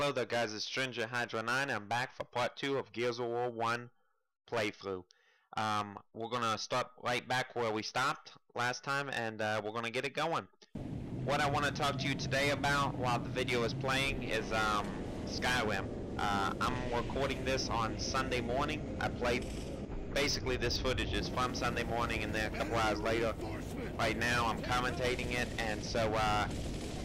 Hello there guys, it's Stranger Hydra 9. I'm back for part 2 of Gears of War 1 playthrough. We're going to start right back where we stopped last time, and we're going to get it going. What I want to talk to you today about while the video is playing is Skyrim. I'm recording this on Sunday morning. I played, basically this footage is from Sunday morning and then a couple hours later. Right now I'm commentating it, and so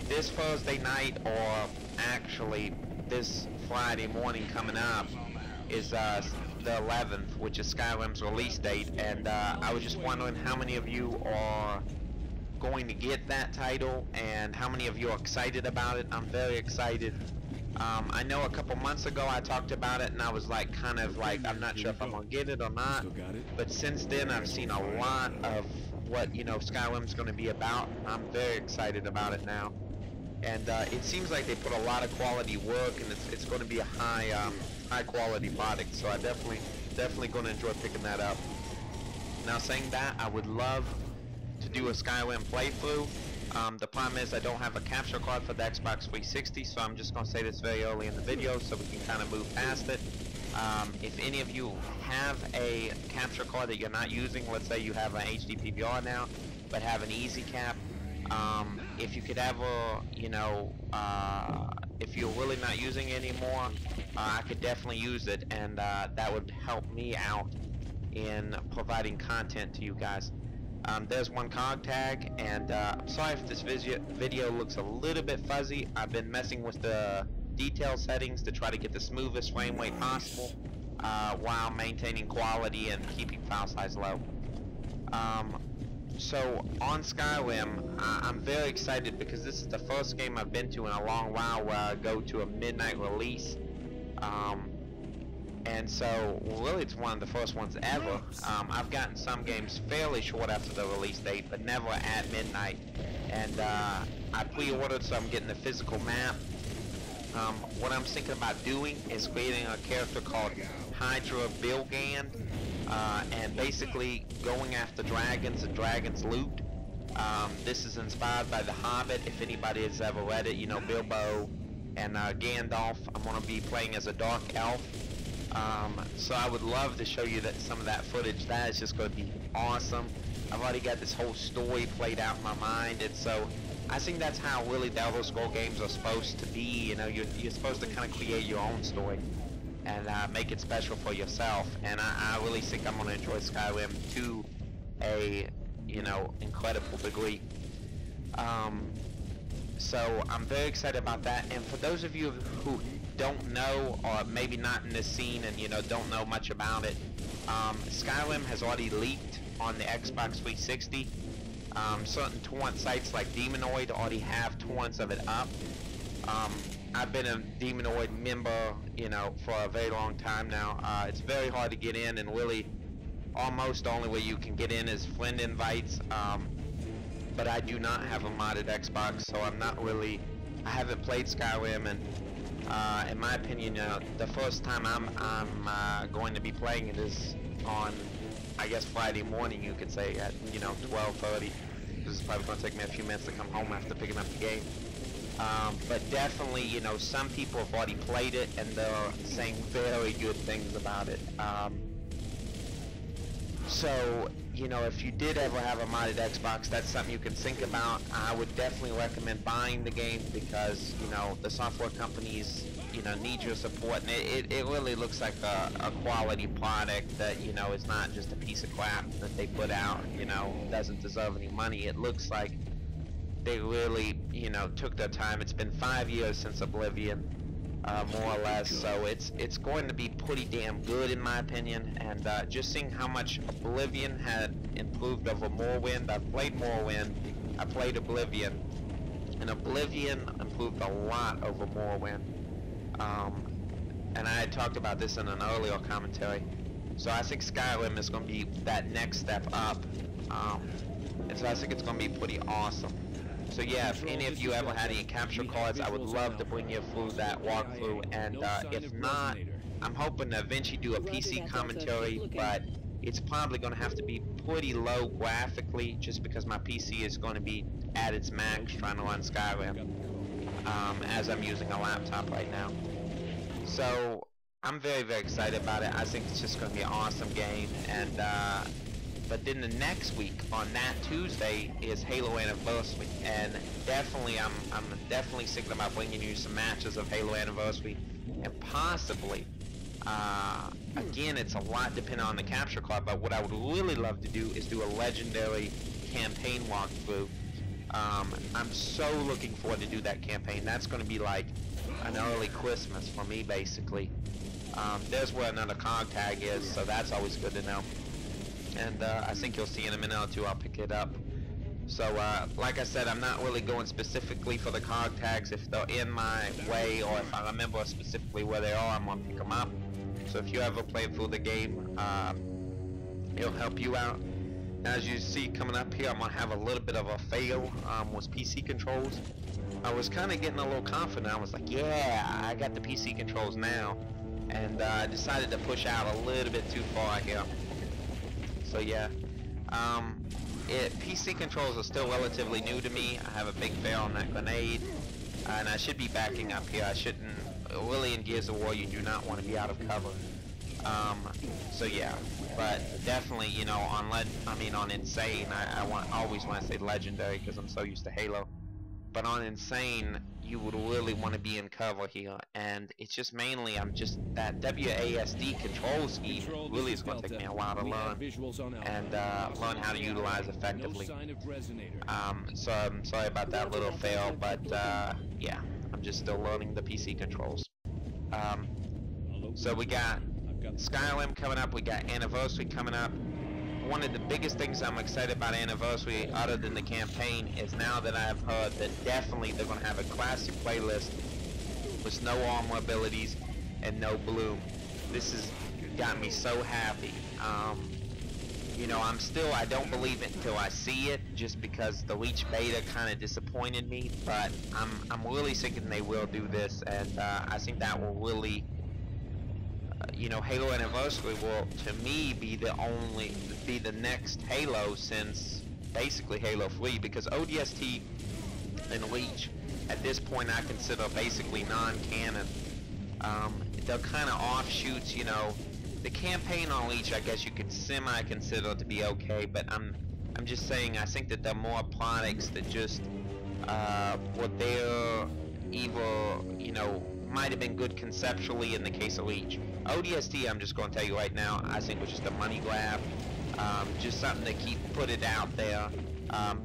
this Thursday night, or actually this Friday morning coming up, is the 11th, which is Skyrim's release date, and I was just wondering how many of you are going to get that title and how many of you are excited about it. I'm very excited. I know a couple months ago I talked about it and I was like, kind of like, I'm not sure if I'm gonna get it or not, but since then I've seen a lot of what, you know, Skyrim's going to be about. I'm very excited about it now. And it seems like they put a lot of quality work, and it's going to be a high quality product. So I definitely going to enjoy picking that up. Now, saying that, I would love to do a Skyrim playthrough. The problem is I don't have a capture card for the Xbox 360, so I'm just going to say this very early in the video so we can kind of move past it. If any of you have a capture card that you're not using, let's say you have an HD PVR now, but have an easy cap. If you could ever, you know, if you're really not using it anymore, I could definitely use it, and that would help me out in providing content to you guys. There's one cog tag, and I'm sorry if this video looks a little bit fuzzy. I've been messing with the detail settings to try to get the smoothest frame rate possible while maintaining quality and keeping file size low. So on Skyrim, I'm very excited because this is the first game I've been to in a long while where I go to a midnight release. And so really it's one of the first ones ever. I've gotten some games fairly short after the release date, but never at midnight. And I pre-ordered, so I'm getting the physical map. What I'm thinking about doing is creating a character called Hydra Bilgand, and basically going after dragons and dragons loot. This is inspired by The Hobbit. If anybody has ever read it, you know, Bilbo and Gandalf. I'm going to be playing as a dark elf. So I would love to show you some of that footage. That is just going to be awesome. I've already got this whole story played out in my mind, and so I think that's how really the Elder Scrolls games are supposed to be. You know, you're supposed to kind of create your own story and make it special for yourself. And I really think I'm going to enjoy Skyrim to a, you know, incredible degree. So I'm very excited about that. And for those of you who don't know, or maybe not in this scene and, you know, don't know much about it, Skyrim has already leaked on the Xbox 360. Certain torrent sites like Demonoid already have torrents of it up. I've been a Demonoid member, you know, for a very long time now. It's very hard to get in, and really almost the only way you can get in is friend invites. But I do not have a modded Xbox, so I haven't played Skyrim, and in my opinion, the first time I'm going to be playing it is on, I guess, Friday morning, you could say, at, you know, 12:30. This is probably going to take me a few minutes to come home after picking up the game. But definitely, you know, some people have already played it and they're saying very good things about it. So, you know, if you did ever have a modded Xbox, that's something you can think about. I would definitely recommend buying the game because, you know, the software companies, you know, need your support, and it really looks like a quality product that, you know, is not just a piece of crap that they put out, you know, doesn't deserve any money. It looks like they really, you know, took their time. It's been 5 years since Oblivion, more or less, so it's going to be pretty damn good in my opinion. And just seeing how much Oblivion had improved over Morrowind. I've played Morrowind, I played Oblivion, and Oblivion improved a lot over Morrowind. And I had talked about this in an earlier commentary. So I think Skyrim is going to be that next step up, and so I think it's going to be pretty awesome. So yeah, if any of you ever had any capture cards, I would love to bring you through that walkthrough, and if not, I'm hoping to eventually do a PC commentary, but it's probably going to have to be pretty low graphically, just because my PC is going to be at its max trying to run Skyrim. as I'm using a laptop right now. So I'm very, very excited about it. I think it's just going to be an awesome game. And but then the next week on that Tuesday is Halo Anniversary, and definitely I'm definitely thinking about bringing you some matches of Halo Anniversary, and possibly again, it's a lot depending on the capture card, but what I would really love to do is do a legendary campaign walkthrough. I'm so looking forward to do that campaign. That's going to be like an early Christmas for me, basically. There's where another cog tag is, so that's always good to know. And I think you'll see in a minute or two I'll pick it up. So like I said, I'm not really going specifically for the cog tags. If they're in my way, or if I remember specifically where they are, I'm going to pick them up. So if you ever play through the game, it'll help you out. As you see coming up here, I'm going to have a little bit of a fail with PC controls. I was kind of getting a little confident. I was like, yeah, I got the PC controls now. And I decided to push out a little bit too far here. So yeah, PC controls are still relatively new to me. I have a big fail on that grenade, and I should be backing up here. I shouldn't. Really, in Gears of War, you do not want to be out of cover. So yeah, but definitely, you know, on Insane, I always want to say legendary because I'm so used to Halo. But on Insane, you would really want to be in cover here, and it's just mainly that WASD control scheme really is going to take me a while to learn and learn how to utilize effectively. So I'm sorry about that little fail, but yeah, I'm just still learning the PC controls. So we got Skyrim coming up, we got Anniversary coming up. One of the biggest things I'm excited about Anniversary, other than the campaign, is now that I've heard that definitely they're going to have a classic playlist with no armor abilities and no bloom. This has got me so happy. You know, I don't believe it until I see it, just because the Leech beta kind of disappointed me, but I'm really thinking they will do this, and I think that will really, you know, Halo Anniversary will, to me, be the next Halo since basically Halo 3, because ODST and Leech at this point I consider basically non-canon. They're kind of offshoots, you know. The campaign on Leech I guess you could semi-consider to be okay, but I'm just saying I think that they're more products that just what they're either, you know, might have been good conceptually in the case of Leech. ODST, I'm just going to tell you right now, I think was just a money grab, just something to put it out there.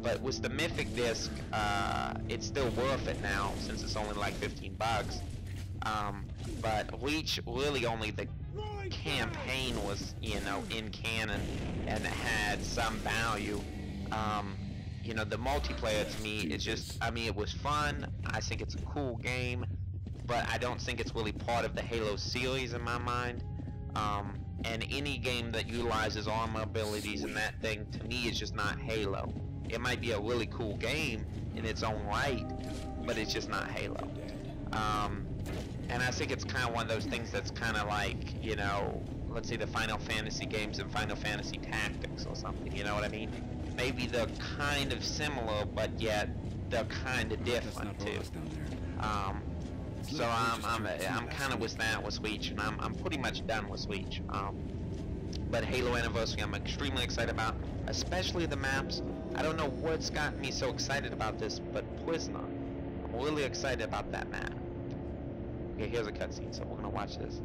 But with the Mythic Disc, it's still worth it now since it's only like 15 bucks. But Leech, really only the campaign was, you know, in canon and had some value. You know, the multiplayer to me is just, I mean, it was fun. I think it's a cool game, but I don't think it's really part of the Halo series in my mind. And any game that utilizes armor abilities and that thing, to me, is just not Halo. It might be a really cool game in its own right, but it's just not Halo. And I think it's kind of one of those things that's kind of like, you know, let's say the Final Fantasy games and Final Fantasy Tactics or something, you know what I mean? Maybe they're kind of similar, but yet they're kind of different too. So I'm kind of with that with Leech, and I'm pretty much done with Leech. But Halo Anniversary I'm extremely excited about, especially the maps. I don't know what's gotten me so excited about this, but Prisoner. I'm really excited about that map. Okay, here's a cutscene, so we're gonna watch this.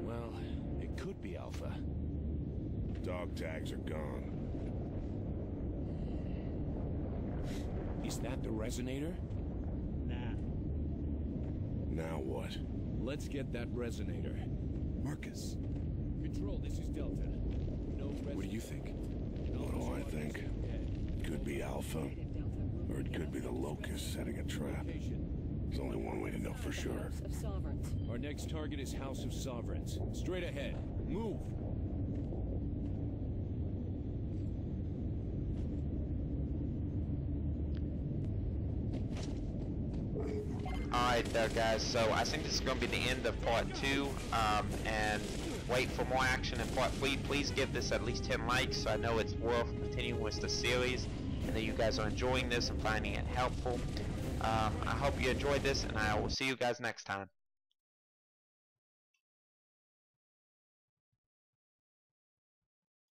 Well, it could be Alpha. Dog tags are gone. Is that the resonator? Nah. Now what? Let's get that resonator. Marcus, Control, this is Delta. No what do you think? What do I think? It could be Alpha, or it could be the Locust setting a trap. There's only one way to know for sure. Our next target is House of Sovereigns. Straight ahead. Move! Alright there guys, so I think this is going to be the end of part 2, and wait for more action in part 3. Please give this at least 10 likes so I know it's worth continuing with the series, and that you guys are enjoying this and finding it helpful. I hope you enjoyed this, and I will see you guys next time.